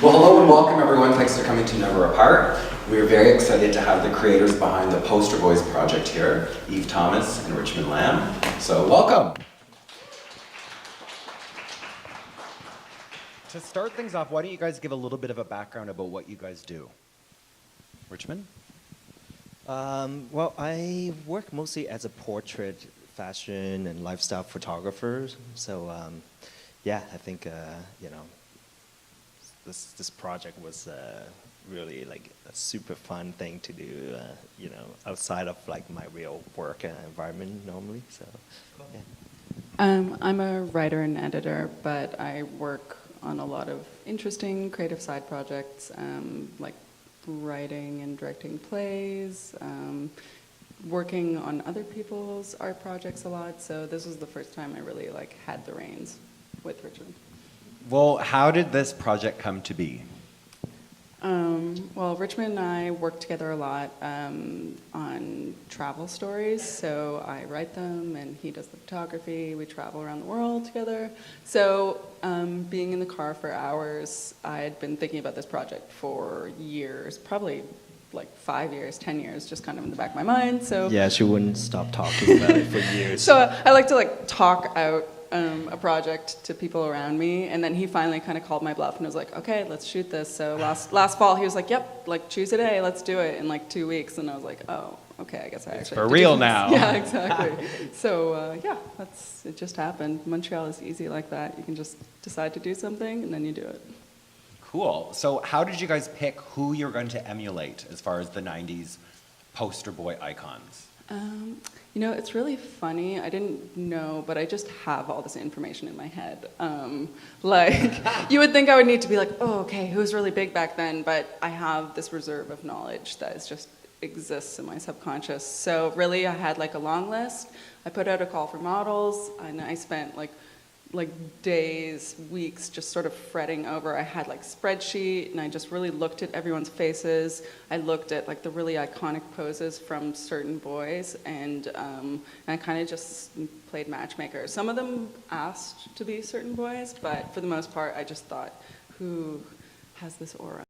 Well, hello and welcome everyone. Thanks for coming to Never Apart. We are very excited to have the creators behind the Poster Boys project here, Eve Thomas and Richmond Lam. So welcome. To start things off, why don't you guys give a little bit of a background about what you guys do? Richmond? Well, I work mostly as a portrait, fashion, and lifestyle photographer. So, yeah, I think this project was really like a super fun thing to do. Outside of like my real work environment normally. So, yeah. I'm a writer and editor, but I work on a lot of interesting creative side projects, like writing and directing plays, working on other people's art projects a lot. So this was the first time I really had the reins with Richard. Well, how did this project come to be? Well, Richmond and I work together a lot on travel stories. So I write them and he does the photography. We travel around the world together. So being in the car for hours, I had been thinking about this project for years, probably like 5 years, 10 years, just kind of in the back of my mind. So Yeah, she wouldn't stop talking about it for years. So I like to talk out a project to people around me, and then he finally kind of called my bluff and was like, okay, let's shoot this. So last fall he was like, yep, choose a day, let's do it in 2 weeks. And I was like, oh, okay, I guess I It's actually for have to real do this. now. Yeah, exactly. So yeah, it just happened. Montreal is easy like that. You can just decide to do something and then you do it. Cool. So how did you guys pick who you're going to emulate as far as the 90s poster boy icons? It's really funny. I didn't know, but I just have all this information in my head. You would think I would need to be like, oh, okay, who's really big back then? But I have this reserve of knowledge that just exists in my subconscious. So really, I had a long list. I put out a call for models, and I spent days, weeks, just sort of fretting over. I had spreadsheet, and I just really looked at everyone's faces. I looked at the really iconic poses from certain boys, and I kind of just played matchmaker. Some of them asked to be certain boys, but for the most part, I just thought, who has this aura?